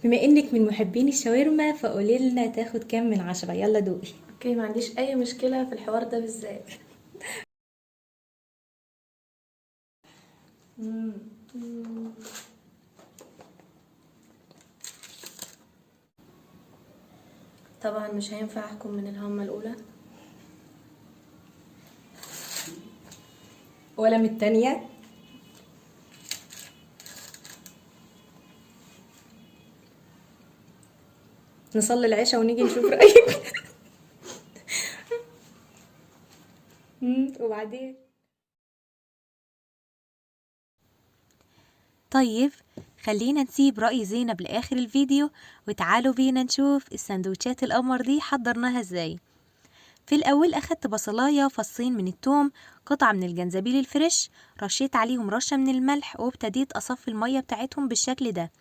بما انك من محبين الشاورما فقولي لنا تاخد كام من 10؟ يلا دوقي. اوكي، ما عنديش اي مشكلة في الحوار ده بالذات. مم. طبعا مش هينفع احكم من الهمة الاولى. ولا من التانية؟ نصلي العشاء ونيجي نشوف رأيك. وبعدين؟ طيب، خلينا نسيب رأي زينب لآخر الفيديو، وتعالوا بينا نشوف السندوتشات القمر دي حضرناها ازاي. في الأول أخدت بصلاية، فصين من التوم، قطعة من الجنزبيل الفريش، رشيت عليهم رشة من الملح وابتديت أصفي المية بتاعتهم بالشكل ده.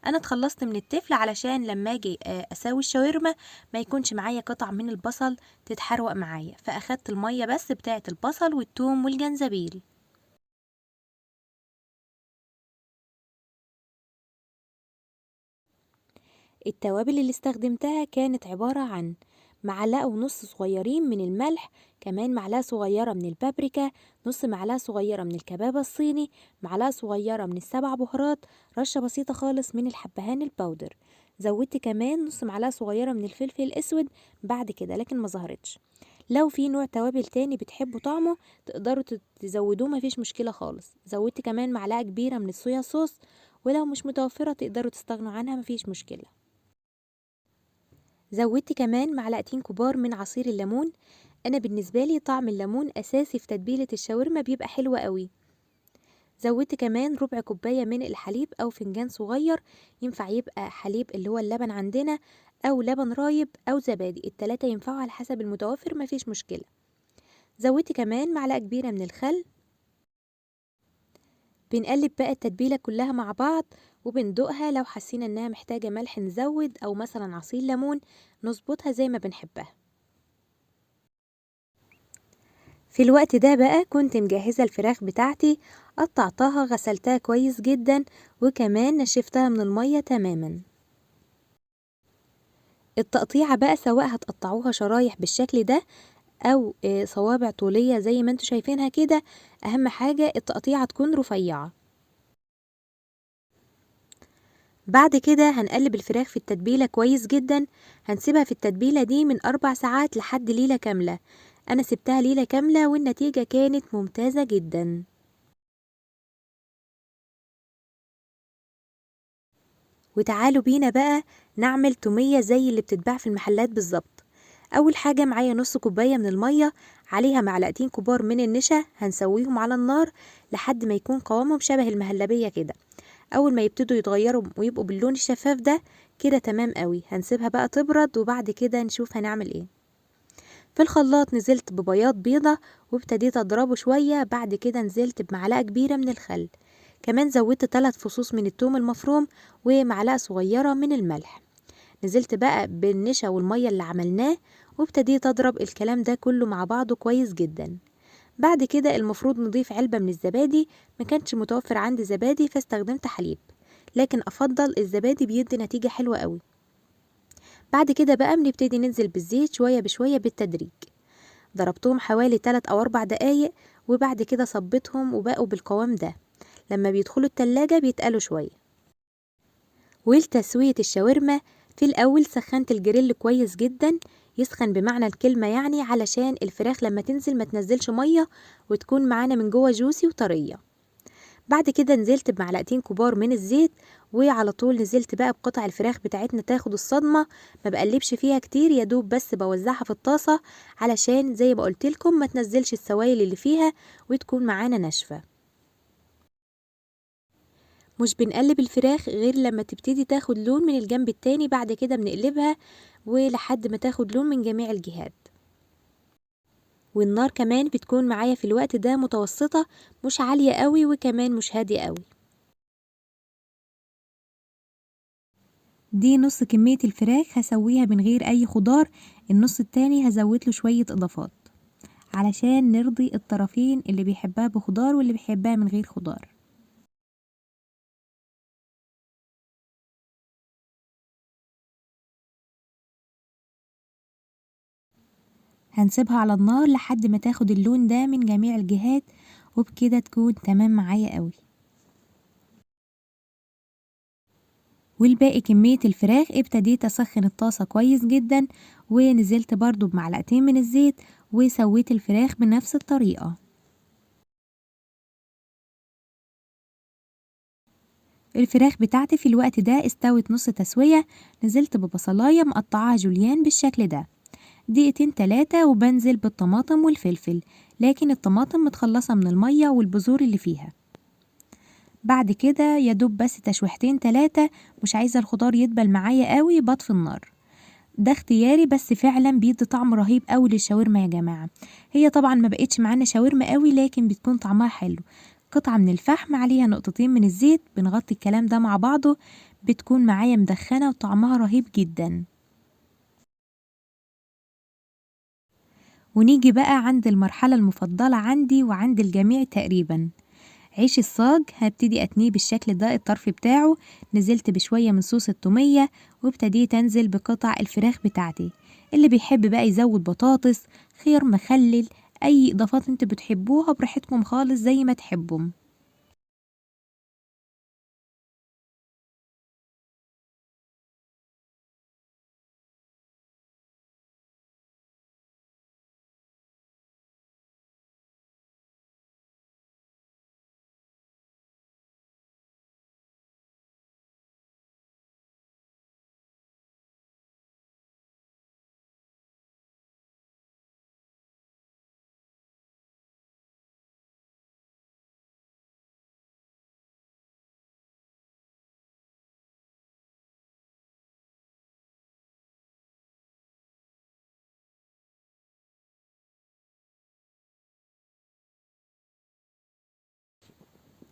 أنا اتخلصت من التفل علشان لما أجي أسوي الشاورما ما يكونش معايا قطع من البصل تتحروق معايا، فأخدت المية بس بتاعة البصل والتوم والجنزبيل. التوابل اللي استخدمتها كانت عبارة عن معلقة ونص صغيرين من الملح، كمان معلقة صغيرة من البابريكا، نص معلقة صغيرة من الكباب الصيني، معلقة صغيرة من السبع بهارات، رشة بسيطة خالص من الحبهان الباودر. زودت كمان نص معلقة صغيرة من الفلفل الأسود بعد كده لكن ما ظهرتش. لو في نوع توابل تاني بتحبوا طعمه تقدروا تزودوه، مفيش مشكلة خالص. زودت كمان معلقة كبيرة من الصويا صوص، ولو مش متوفرة تقدروا تستغنوا عنها، مفيش مشكلة. زودت كمان معلقتين كبار من عصير الليمون. انا بالنسبه لي طعم الليمون اساسي في تتبيله الشاورما، بيبقى حلو قوي. زودت كمان ربع كوبايه من الحليب او فنجان صغير، ينفع يبقى حليب اللي هو اللبن عندنا او لبن رايب او زبادي، التلاتة ينفعوا على حسب المتوفر، مفيش مشكله. زودت كمان معلقه كبيره من الخل. بنقلب بقى التتبيله كلها مع بعض وبندوقها، لو حسينا انها محتاجه ملح نزود او مثلا عصير ليمون نظبطها زي ما بنحبها. في الوقت ده بقى كنت مجهزة الفراخ بتاعتي، قطعتها غسلتها كويس جدا وكمان نشفتها من المية تماما. التقطيعة بقى سواء هتقطعوها شرايح بالشكل ده او صوابع طولية زي ما انتوا شايفينها كده، اهم حاجة التقطيعة تكون رفيعة. بعد كده هنقلب الفراخ في التتبيلة كويس جدا، هنسيبها في التتبيلة دي من 4 ساعات لحد ليلة كاملة. انا سبتها ليلة كاملة والنتيجة كانت ممتازة جدا. وتعالوا بينا بقى نعمل تومية زي اللي بتتباع في المحلات بالظبط. اول حاجة معايا نص كوباية من المية، عليها معلقتين كبار من النشا، هنسويهم على النار لحد ما يكون قوامهم شبه المهلبية كده. اول ما يبتدوا يتغيروا ويبقوا باللون الشفاف ده كده تمام قوي، هنسيبها بقى تبرد وبعد كده نشوف هنعمل ايه. في الخلاط نزلت ببياض بيضة وابتديت اضربه شوية، بعد كده نزلت بمعلقة كبيرة من الخل، كمان زودت 3 فصوص من الثوم المفروم ومعلقة صغيرة من الملح. نزلت بقى بالنشا والمية اللي عملناه وابتديت اضرب الكلام ده كله مع بعضه كويس جدا. بعد كده المفروض نضيف علبة من الزبادي، ما كانش متوفر عندي زبادي فاستخدمت حليب، لكن افضل الزبادي بيدي نتيجة حلوة قوي. بعد كده بقى بنبتدي ننزل بالزيت شوية بشوية بالتدريج. ضربتهم حوالي 3 أو 4 دقايق وبعد كده صبيتهم وبقوا بالقوام ده. لما بيدخلوا التلاجة بيتقلوا شوية. ولتسوية الشاورما في الأول سخنت الجريل كويس جدا، يسخن بمعنى الكلمة يعني، علشان الفراخ لما تنزل ما تنزلش مية وتكون معانا من جوه جوسي وطرية. بعد كده نزلت بمعلقتين كبار من الزيت، وعلى طول نزلت بقى بقطع الفراخ بتاعتنا تاخد الصدمة. ما بقلبش فيها كتير، يدوب بس بوزعها في الطاسة علشان زي ما قلتلكم ما تنزلش السوائل اللي فيها وتكون معانا ناشفة. مش بنقلب الفراخ غير لما تبتدي تاخد لون من الجنب التاني، بعد كده بنقلبها ولحد ما تاخد لون من جميع الجهات. والنار كمان بتكون معايا في الوقت ده متوسطة، مش عالية قوي وكمان مش هادية قوي. دي نص كمية الفراخ هسويها من غير اي خضار، النص التاني هزود له شوية اضافات علشان نرضي الطرفين، اللي بيحبها بخضار واللي بيحبها من غير خضار. هنسيبها على النار لحد ما تاخد اللون ده من جميع الجهات، وبكده تكون تمام معايا قوي. والباقي كمية الفراخ ابتديت اسخن الطاسة كويس جدا، ونزلت برضو بمعلقتين من الزيت وسويت الفراخ بنفس الطريقة. الفراخ بتاعتي في الوقت ده استوت نص تسوية. نزلت ببصلاية مقطعاها جوليان بالشكل ده، دقيقتين 3 وبنزل بالطماطم والفلفل، لكن الطماطم متخلصة من المية والبذور اللي فيها. بعد كده يدوب بس تشويحتين 3، مش عايزة الخضار يدبل معايا قوي، بطفي النار. ده اختياري، بس فعلا بيدي طعم رهيب قوي للشاورما يا جماعة. هي طبعا ما بقتش معانا شاورما قوي، لكن بتكون طعمها حلو. قطعة من الفحم عليها نقطتين من الزيت، بنغطي الكلام ده مع بعضه، بتكون معايا مدخنة وطعمها رهيب جدا. ونيجي بقى عند المرحلة المفضلة عندي وعند الجميع تقريبا، عيش الصاج. هبتدي اتنيه بالشكل ده، الطرف بتاعه نزلت بشوية من صوص التومية، وابتديت انزل بقطع الفراخ بتاعتي. اللي بيحب بقى يزود بطاطس، خيار مخلل، اي اضافات انت بتحبوها براحتكم خالص زي ما تحبوا.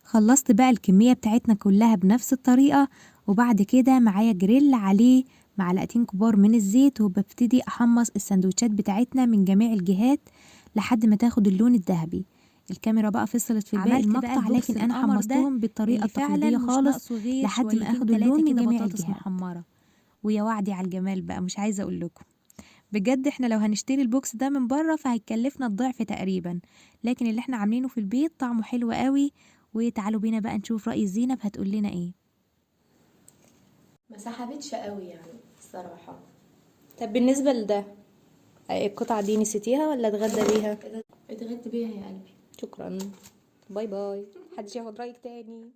خلصت بقى الكمية بتاعتنا كلها بنفس الطريقة، وبعد كده معايا جريل عليه معلقتين كبار من الزيت، وببتدي احمص السندوتشات بتاعتنا من جميع الجهات لحد ما تاخد اللون الذهبي. الكاميرا بقى فصلت في باقي المقطع، لكن انا حمصتهم بالطريقة التقليدية خالص لحد ما اخدوا اللون من جميع الجهات محمرة. ويا وعدي على الجمال بقى، مش عايزة اقول لكم بجد، احنا لو هنشتري البوكس ده من بره فهيكلفنا الضعف تقريبا، لكن اللي احنا عاملينه في البيت طعمه حلو قوي. وتعالوا بينا بقى نشوف رأي زينب هتقول لنا ايه. ما سحبتش قوي يعني الصراحة. طب بالنسبة لده، القطعة دي نسيتيها ولا اتغدى بيها؟ اتغدت بيها يا قلبي. شكرا، باي باي، محدش ياخد رأيك تاني.